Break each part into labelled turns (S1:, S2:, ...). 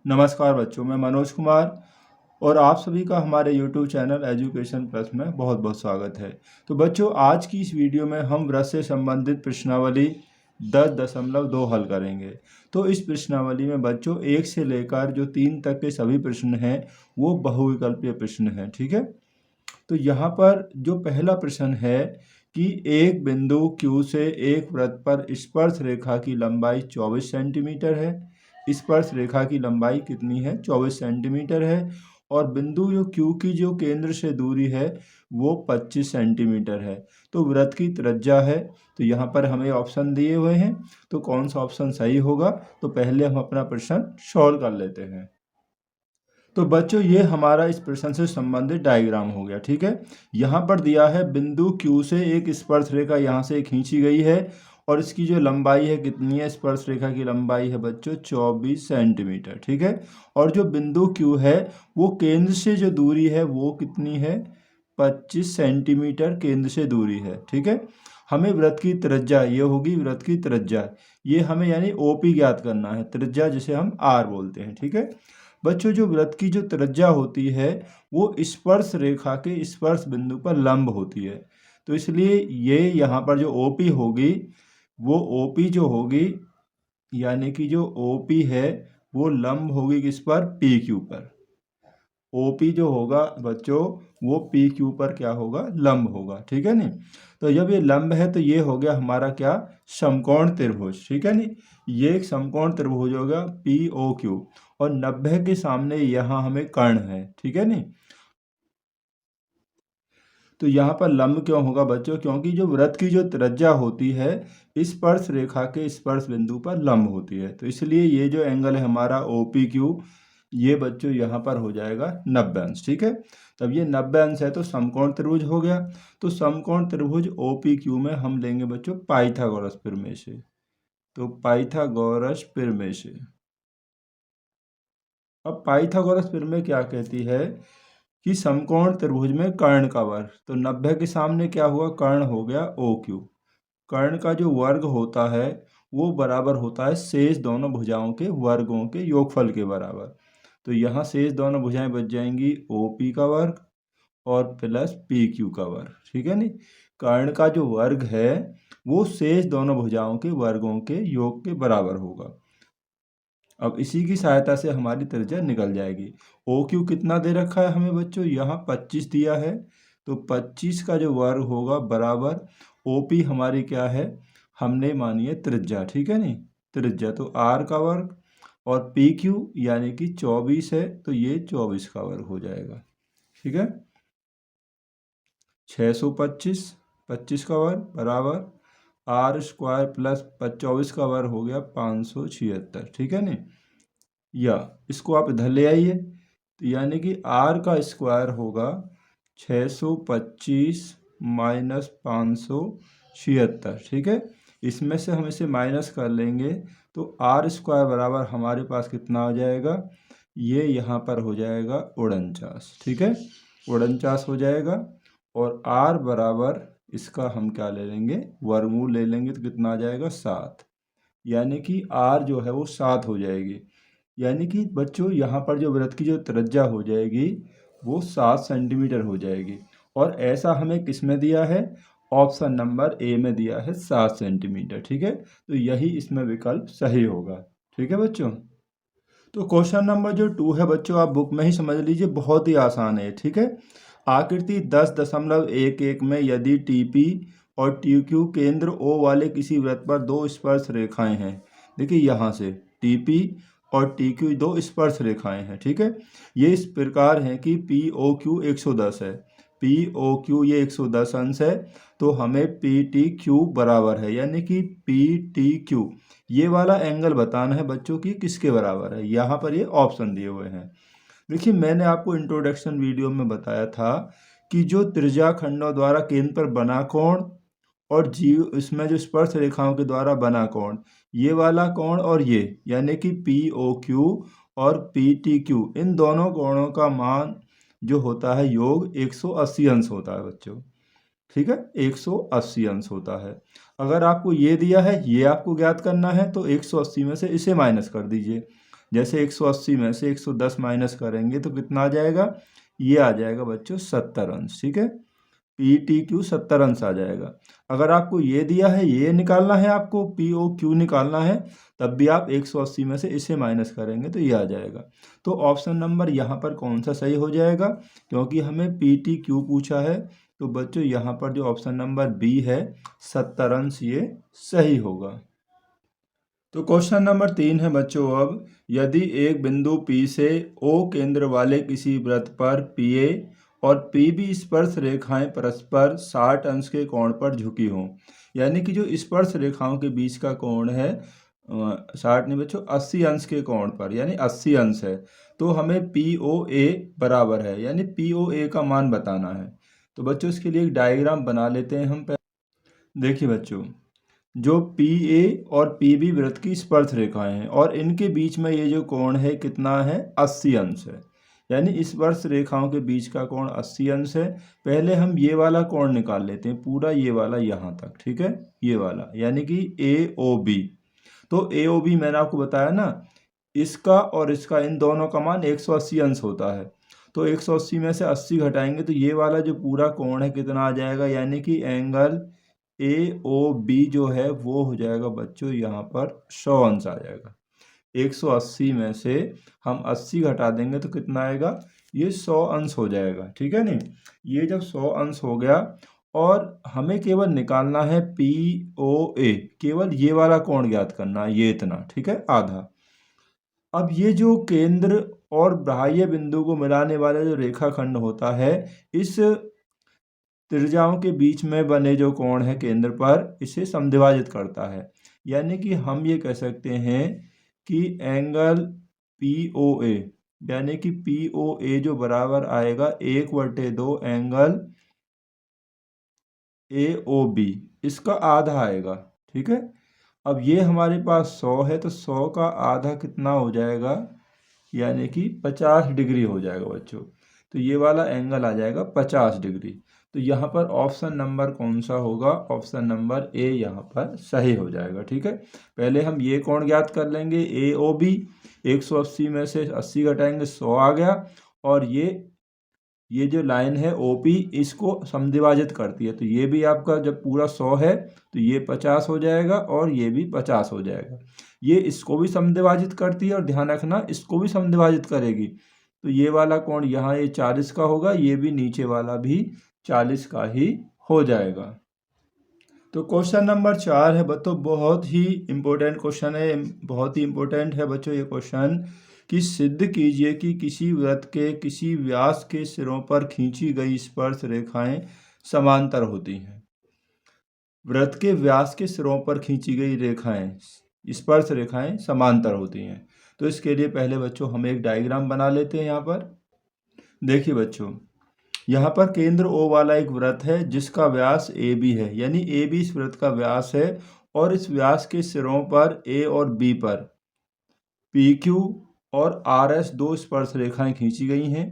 S1: नमस्कार बच्चों, मैं मनोज कुमार और आप सभी का हमारे YouTube चैनल एजुकेशन प्लस में बहुत बहुत स्वागत है। तो बच्चों, आज की इस वीडियो में हम वृत्त से संबंधित प्रश्नावली 10.2 हल करेंगे। तो इस प्रश्नावली में बच्चों 1 से लेकर जो 3 तक के सभी प्रश्न हैं वो बहुविकल्पीय प्रश्न हैं। ठीक है, तो यहाँ पर जो पहला प्रश्न है कि एक बिंदु Q से एक वृत्त पर स्पर्श रेखा की लंबाई 24 सेंटीमीटर है। स्पर्श रेखा की लंबाई कितनी है? 24 सेंटीमीटर है। और बिंदु जो Q की जो केंद्र से दूरी है वो 25 सेंटीमीटर है। तो वृत्त की त्रिज्या है। तो यहाँ पर हमें ऑप्शन दिए हुए हैं, तो कौन सा ऑप्शन सही होगा? तो पहले हम अपना प्रश्न सॉल्व कर लेते हैं। तो बच्चों, ये हमारा इस प्रश्न से संबंधित डायग्राम हो गया। ठीक है, यहाँ पर दिया है बिंदु Q से एक स्पर्श रेखा यहाँ से खींची गई है और इसकी जो लंबाई है कितनी है? स्पर्श रेखा की लंबाई है बच्चों 24 सेंटीमीटर। ठीक है, और जो बिंदु Q है वो केंद्र से जो दूरी है वो कितनी है? 25 सेंटीमीटर केंद्र से दूरी है। ठीक है, हमें वृत्त की त्रिज्या, ये होगी वृत्त की त्रिज्या, ये हमें यानी OP ज्ञात करना है। त्रिज्या जिसे हम R बोलते हैं। ठीक है बच्चों, जो वृत्त की जो त्रिज्या होती है वो स्पर्श रेखा के स्पर्श बिंदु पर लंब होती है। तो इसलिए ये यहाँ पर जो OP होगी वो OP जो होगी यानी कि जो OP है वो लंब होगी किस पर? PQ पर। OP जो होगा बच्चों वो PQ पर क्या होगा? लंब होगा। ठीक है नी, तो जब ये लंब है तो ये हो गया हमारा क्या? समकोण त्रिभुज। ठीक है नी, ये एक समकोण त्रिभुज होगा POQ और 90 के सामने यहाँ हमें कर्ण है। ठीक है नी, तो यहाँ पर लंब क्यों होगा बच्चों? क्योंकि जो वृत्त की जो त्रिज्या होती है स्पर्श रेखा के स्पर्श बिंदु पर लंब होती है। तो इसलिए ये जो एंगल है हमारा OPQ, ये बच्चों यहाँ पर हो जाएगा 90 अंश। ठीक है, तब ये 90 अंश है तो समकोण त्रिभुज हो गया। तो समकोण त्रिभुज OPQ में हम लेंगे बच्चों पाइथागोरस प्रमेय से। तो पाइथागोरस प्रमेय से, अब पाइथागोरस प्रमेय क्या कहती है कि समकोण त्रिभुज में कर्ण का वर्ग, तो 90 के सामने क्या हुआ? कर्ण हो गया OQ। कर्ण का जो वर्ग होता है वो बराबर होता है शेष दोनों भुजाओं के वर्गों के योगफल के बराबर। तो यहाँ शेष दोनों भुजाएं बच जाएंगी OP का वर्ग और प्लस PQ का वर्ग। ठीक है नी, कर्ण का जो वर्ग है वो शेष दोनों भुजाओं के वर्गों के योग के बराबर होगा। अब इसी की सहायता से हमारी त्रिज्या निकल जाएगी। OQ कितना दे रखा है हमें बच्चों? यहाँ 25 दिया है, तो 25 का जो वर्ग होगा बराबर OP हमारी क्या है? हमने मानी है त्रिज्या। ठीक है नी, त्रिज्या तो R का वर्ग और PQ यानी कि 24 है तो ये 24 का वर्ग हो जाएगा। ठीक है, 625 25 का वर्ग बराबर R स्क्वायर प्लस 24 का वर्ग हो गया 576। ठीक है नी, या इसको आप इधर ले आइए, तो यानी कि R का स्क्वायर होगा 625 माइनस 576। ठीक है, इसमें से हम इसे माइनस कर लेंगे तो R स्क्वायर बराबर हमारे पास कितना आ जाएगा? ये यहाँ पर हो जाएगा 49। ठीक है, 49 हो जाएगा और R बराबर इसका हम क्या ले लेंगे? वर्गमूल ले लेंगे तो कितना आ जाएगा? 7, यानी कि R जो है वो 7 हो जाएगी। यानी कि बच्चों यहाँ पर जो वृत्त की जो त्रिज्या हो जाएगी वो 7 सेंटीमीटर हो जाएगी। और ऐसा हमें किस में दिया है? ऑप्शन नंबर A में दिया है 7 सेंटीमीटर। ठीक है, तो यही इसमें विकल्प सही होगा। ठीक है बच्चों, तो क्वेश्चन नंबर जो 2 है बच्चों आप बुक में ही समझ लीजिए, बहुत ही आसान है। ठीक है, आकृति 10.11 में यदि TP और TQ केंद्र O वाले किसी वृत्त पर दो स्पर्श रेखाएं हैं। देखिए यहाँ से TP और TQ दो स्पर्श रेखाएं हैं। ठीक है, ये इस प्रकार हैं कि POQ 110 है, POQ ये 110 अंश है, तो हमें PTQ बराबर है, यानी कि PTQ ये वाला एंगल बताना है बच्चों की किसके बराबर है। यहाँ पर ये ऑप्शन दिए हुए हैं। देखिए, मैंने आपको इंट्रोडक्शन वीडियो में बताया था कि जो त्रिज्या खंडों द्वारा केंद्र पर बना कोण और जीव इसमें जो स्पर्श रेखाओं के द्वारा बना कोण, ये वाला कोण और ये यानी कि POQ और PTQ, इन दोनों कोणों का मान जो होता है योग 180 अंश होता है बच्चों। ठीक है, 180 अंश होता है। अगर आपको ये दिया है, ये आपको ज्ञात करना है, तो 180 में से इसे माइनस कर दीजिए। जैसे 180 में से 110 माइनस करेंगे तो कितना आ जाएगा, ये आ जाएगा बच्चों 70 अंश। ठीक है, PTQ 70 अंश आ जाएगा। अगर आपको ये दिया है, ये निकालना है, आपको POQ निकालना है, तब भी आप 180 में से इसे माइनस करेंगे तो ये आ जाएगा। तो ऑप्शन नंबर यहाँ पर कौन सा सही हो जाएगा, क्योंकि हमें PTQ पूछा है, तो बच्चों यहाँ पर जो ऑप्शन नंबर बी है 70 अंश, ये सही होगा। तो क्वेश्चन नंबर 3 है बच्चों, अब यदि एक बिंदु P से O केंद्र वाले किसी वृत्त पर PA और PB स्पर्श रेखाएं परस्पर 60 अंश के कोण पर झुकी हों, यानी कि जो स्पर्श रेखाओं के बीच का कोण है 60 नहीं बच्चों 80 अंश के कोण पर, यानी 80 अंश है, तो हमें POA बराबर है, यानी POA का मान बताना है। तो बच्चों इसके लिए एक डायग्राम बना लेते हैं हम। देखिए बच्चों, जो PA और PB वृत्त की स्पर्श रेखाएं हैं और इनके बीच में ये जो कोण है कितना है, 80 अंश है, यानी स्पर्श रेखाओं के बीच का कोण 80 अंश है। पहले हम ये वाला कोण निकाल लेते हैं, पूरा ये वाला यहाँ तक, ठीक है, ये वाला यानी कि AOB। तो AOB मैंने आपको बताया ना, इसका और इसका, इन दोनों का मान 180 अंश होता है। तो 180 में से 80 घटाएंगे तो ये वाला जो पूरा कोण है कितना आ जाएगा, यानी कि एंगल AOB जो है वो हो जाएगा बच्चों यहाँ पर 100 अंश आ जाएगा। 180 में से हम 80 घटा देंगे तो कितना आएगा, ये 100 अंश हो जाएगा। ठीक है नहीं, ये जब 100 अंश हो गया और हमें केवल निकालना है POA, केवल ये वाला कोण ज्ञात करना है, ये इतना, ठीक है, आधा। अब ये जो केंद्र और बाह्य बिंदु को मिलाने वाला जो रेखाखंड होता है, इस त्रिज्याओं के बीच में बने जो कोण है केंद्र पर, इसे समद्विभाजित करता है। यानी कि हम ये कह सकते हैं कि एंगल POA, यानी कि POA जो बराबर आएगा 1/2 एंगल AOB, इसका आधा आएगा। ठीक है, अब ये हमारे पास 100 है, तो 100 का आधा कितना हो जाएगा, यानी कि 50 डिग्री हो जाएगा बच्चों। तो ये वाला एंगल आ जाएगा 50 डिग्री। तो यहाँ पर ऑप्शन नंबर कौन सा होगा, ऑप्शन नंबर ए यहाँ पर सही हो जाएगा। ठीक है, पहले हम ये कोण ज्ञात कर लेंगे AOB, 180 में से 80 घटाएंगे 100 आ गया, और ये जो लाइन है OP इसको समद्विभाजित करती है, तो ये भी आपका जब पूरा 100 है तो ये 50 हो जाएगा और ये भी 50 हो जाएगा। ये इसको भी समद्विभाजित करती है और ध्यान रखना इसको भी समद्विभाजित करेगी, तो ये वाला कोण यहाँ ये 40 का होगा, ये भी नीचे वाला भी 40 का ही हो जाएगा। तो क्वेश्चन नंबर 4 है बच्चों, बहुत ही इम्पोर्टेंट क्वेश्चन है, बहुत ही इम्पोर्टेंट है बच्चों ये क्वेश्चन, कि सिद्ध कीजिए कि किसी वृत्त के किसी व्यास के सिरों पर खींची गई स्पर्श रेखाएं समांतर होती हैं। वृत्त के व्यास के सिरों पर खींची गई रेखाएं, स्पर्श रेखाएं समांतर होती हैं। तो इसके लिए पहले बच्चों हम एक डायग्राम बना लेते हैं। यहाँ पर देखिए बच्चों, यहाँ पर केंद्र O वाला एक वृत्त है जिसका व्यास AB है, यानी AB इस वृत्त का व्यास है, और इस व्यास के सिरों पर A और B पर PQ और RS दो स्पर्श रेखाएं खींची गई हैं,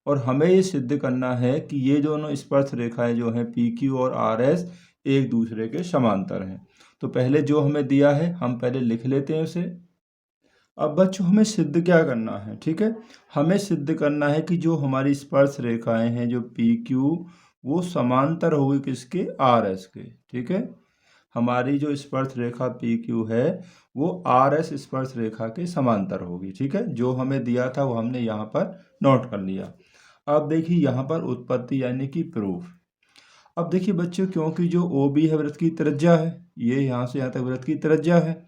S1: और हमें ये सिद्ध करना है कि ये दोनों स्पर्श रेखाएं जो हैं PQ और RS एक दूसरे के समांतर हैं। तो पहले जो हमें दिया है हम पहले लिख लेते हैं उसे। अब बच्चों हमें सिद्ध क्या करना है, ठीक है, हमें सिद्ध करना है कि जो हमारी स्पर्श रेखाएं हैं जो PQ, वो समांतर होगी किसके, RS के। ठीक है, हमारी जो स्पर्श रेखा PQ है वो RS स्पर्श रेखा के समांतर होगी। ठीक है, जो हमें दिया था वो हमने यहाँ पर नोट कर लिया। अब देखिए यहाँ पर उत्पत्ति यानी कि प्रूफ। अब देखिए बच्चों, क्योंकि जो OB है वृत्त की त्रिज्या है, ये यहाँ से यहाँ तक वृत्त की त्रिज्या है,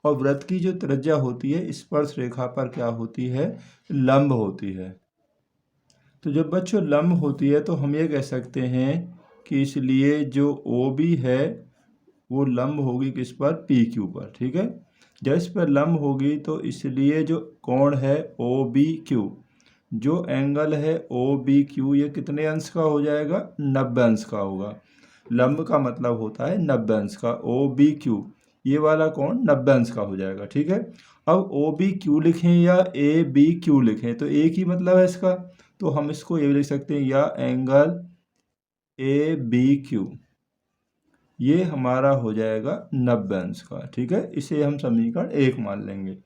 S1: और वृत्त की जो त्रिज्या होती है स्पर्श रेखा पर क्या होती है, लंब होती है। तो जब बच्चों लंब होती है तो हम ये कह सकते हैं कि इसलिए जो OB है वो लंब होगी किस पर, PQ पर। ठीक है, जब इस पर लंब होगी तो इसलिए जो कोण है OBQ, जो एंगल है OBQ, ये कितने अंश का हो जाएगा, 90 अंश का होगा। लंब का मतलब होता है 90 अंश का, OBQ ये वाला कोण 90 अंश का हो जाएगा। ठीक है, अब OBQ लिखें या ABQ लिखें तो एक ही मतलब है इसका, तो हम इसको ये लिख सकते हैं, या एंगल ABQ ये हमारा हो जाएगा 90 अंश का। ठीक है, इसे हम समीकरण 1 मान लेंगे।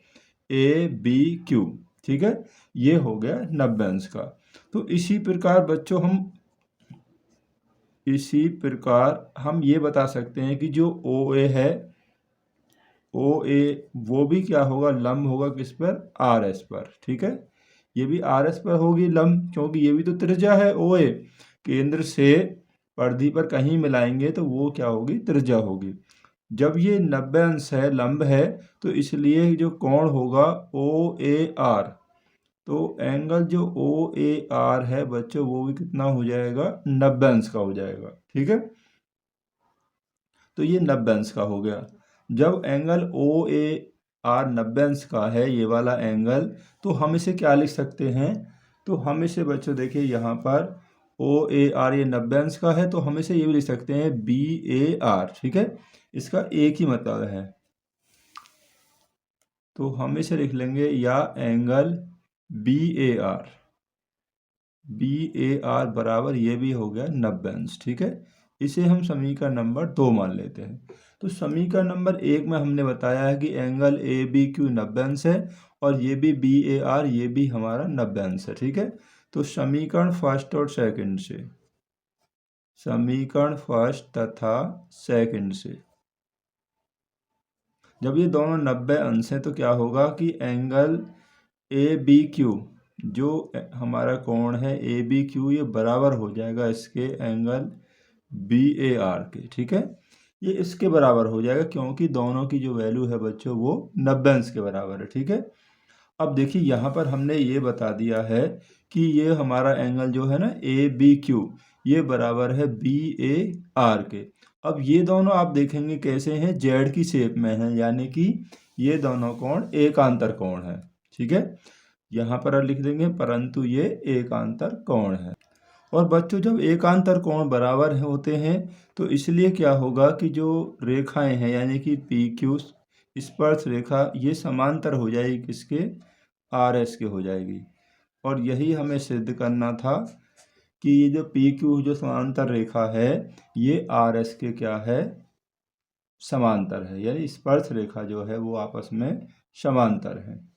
S1: ए बी क्यू, ठीक है, ये हो गया 90 अंश का। तो इसी प्रकार बच्चों हम ये बता सकते हैं कि जो ओ ए है, ओ ए वो भी क्या होगा, लंब होगा किस पर, आर एस पर, ठीक है। ये भी आर एस पर होगी लंब, क्योंकि ये भी तो त्रिज्या है ओ ए, केंद्र से परिधि पर कहीं मिलाएंगे तो वो क्या होगी, त्रिज्या होगी। जब ये 90 अंश है, लंब है, तो इसलिए जो कोण होगा ओ ए आर, तो एंगल जो ओ ए आर है बच्चों वो भी कितना हो जाएगा, 90 अंश का हो जाएगा, ठीक है। तो ये 90 अंश का हो गया। जब एंगल ओ ए आर 90 अंश का है, ये वाला एंगल, तो हम इसे क्या लिख सकते हैं, तो हम इसे बच्चों देखिए यहाँ पर ओ ए आर ये 90 अंश का है, तो हम इसे ये भी लिख सकते हैं बी ए आर, ठीक है। इसका एक ही मतलब है, तो हम इसे लिख लेंगे या एंगल बी ए आर बराबर ये भी हो गया 90 अंश, ठीक है। इसे हम समीकरण नंबर 2 मान लेते हैं। तो समीकरण नंबर 1 में हमने बताया है कि एंगल ए बी क्यू 90 अंश है और ये भी बी ए आर ये भी हमारा 90 अंश है, ठीक है। तो समीकरण फर्स्ट और सेकंड से, समीकरण फर्स्ट तथा सेकंड से जब ये दोनों 90 अंश हैं तो क्या होगा कि एंगल ए बी क्यू, जो हमारा कोण है ए बी क्यू, ये बराबर हो जाएगा इसके एंगल बी ए आर के, ठीक है। ये इसके बराबर हो जाएगा क्योंकि दोनों की जो वैल्यू है बच्चों वो 90 अंश के बराबर है, ठीक है। अब देखिए यहाँ पर हमने ये बता दिया है कि ये हमारा एंगल जो है ना ए बी क्यू, ये बराबर है बी ए आर के। अब ये दोनों आप देखेंगे कैसे हैं, जेड की शेप में हैं, यानी कि ये दोनों कोण एकांतर कोण है, ठीक है। यहाँ पर लिख देंगे परंतु ये एकांतर कोण है। और बच्चों जब एकांतर कोण बराबर होते हैं तो इसलिए क्या होगा कि जो रेखाएं हैं यानी कि पी क्यू स्पर्श रेखा, ये समांतर हो जाएगी किसके, आर एस के हो जाएगी। और यही हमें सिद्ध करना था कि ये जो पी क्यू जो समांतर रेखा है ये आर एस के क्या है, समांतर है, यानी स्पर्श रेखा जो है वो आपस में समांतर है।